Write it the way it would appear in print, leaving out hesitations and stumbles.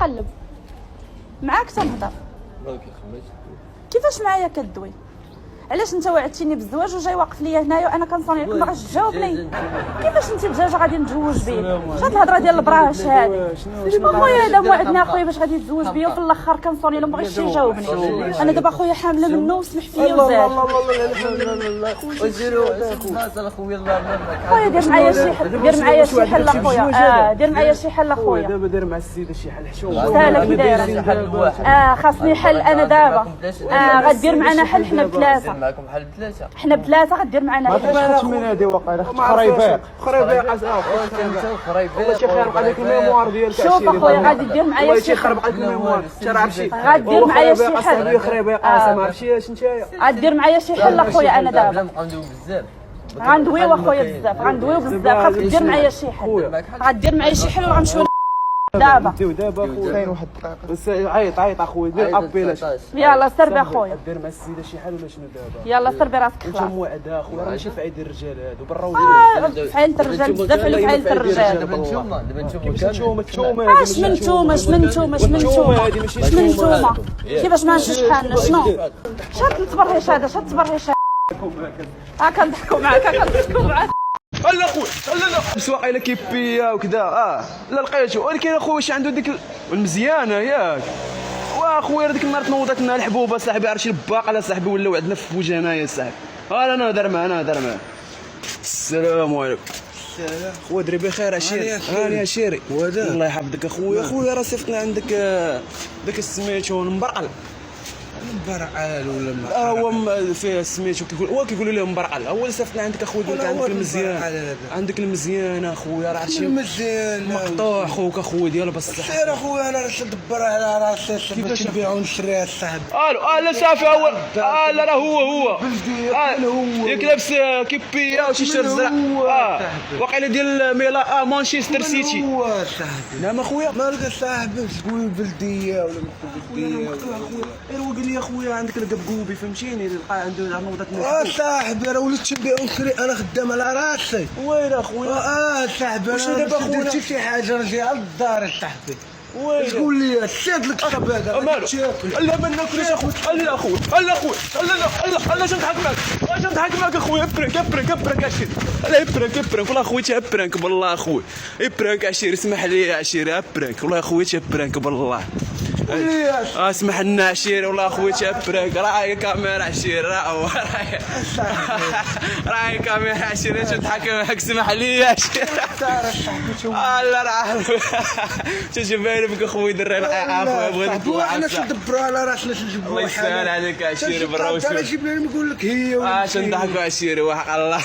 قلب معاك تنهضر. كيفاش معايا كدوي؟ علاش انت وعدتيني بالزواج وجاي واقف ليا هنايا وانا كنصوني لك ما غاش تجاوبني؟ كيفاش انت دجاجه غادي نتزوج بيه؟ شحال الهضره ديال البراش هادي؟ خويا هذا موعدنا اخويا باش غادي يتزوج بيا وفي الاخر كنصوني له ما بغاش يجاوبني. انا دابا خويا حامله منه وسمح فيا وزاد. خويا دير معايا شي حل، دير معايا شي حل اخويا. دير معايا شي حل اخويا. دابا داير مع السيده شي حل حشومه. ساهله كي دايره. خاصني حل انا دابا. غدير معنا حل حنا بثلاثه. معكم حل بثلاثه. حنا بثلاثه غدير معنا حل. ما من هذه واقيلا خريبيق والله شي خرب عليك الميموار ديالك. شوف اخويا غادي دير معايا شي خرب عليك الميموار. انت راه عرفتي غدير معايا شي حل. خريبيق ما عرفتيش نتايا. غدير معايا شي حل اخويا انا دابا. غندويو بزاف. غندويو اخويا بزاف، غندويو بزاف. خاصك دير معايا شي حل. غدير معايا شي حل وغنمشيو دابا. دابا خويا كاين واحد الدقيقه. عيط اخويا دير ابيلات. يلا سير بي اخويا. دير مع السيده شي حل ولا شنو دابا؟ يلا سير براسك انت خلاص. موعده اخويا راه ماشي في عيد الرجال هادو برا وجهك. فعيلة الرجال بزاف على فعيلة الرجال. دابا نتوما كيفاش نتوما اش من نتوما كيفاش ما نمشيش حالنا شنو؟ شاد التبرهيش هذا، شاد التبرهيش هذا. كنضحكوا معاك لا خويا لا بسواق الى كيبيه وكذا. لا لقيتو ولكن اخويا واش عنده ديك المزيانه ياك. واخويا ديك النهار تنوضت لنا الحبوبه صاحبي عرفتي الباقله صاحبي ولا وعدنا في وجهنا يا صاحبي. انا نهضر معاه السلام عليكم. السلام خويا دري بخير عشيري. هاني عشيري الله يحفظك اخويا راه صيفطنا عندك داك سميتو المبرقل ولا هو فيه سميتو كيقولوا لهم مبرقل. هو اللي صيفطنا عندك اخويا قلت عندك المزيان اخويا راه عرفتي المزيان مقطوع خوك اخويا ديال بصح. سير اخويا انا راه تدبر على راسي كيفاش نبيعو ونشريها الصاحب. لا صافي هو لا راه هو ياك لابس كيبيه وشي شيرت زرق. واقيلا ديال ميلا مانشستر سيتي. هو صاحبي نعم اخويا مالك صاحبي تقول البلديه ولا البلديه هو قال لي اخويا عندك القبقوبي فهمتيني لقى عنده نوضه صاحبي راه وليت نبيع ونشري انا خدام على راسي. وين اخويا صاحبي واش دابا خويا درتي شي حاجه رجع للدار صاحبي. وين تقول لي شاد لك الطب هذا لا ما ناكلش اخويا. لا اخويا لا نضحك معاك اخويا. ابرنك عشيري. لا ابرنك والله خويا ابرنك بالله اخويا. ابرنك عشيري اسمح لي يا عشيري ابرنك والله خويا ابرنك بالله. اسمح لنا عشيري والله خويا ابرنك. راهي كاميرا عشيري راهي كاميرا عشيري تضحك معاك اسمح لي يا عشيري. لا راه شوف بك اخويا دري عافوا بغيت نطلع انا ندبروا على راسنا نجيبوا الله يسهل عليك عشيري برا انا نجيب لهم نقول لك هي نضحكوا عشيري وحق الله.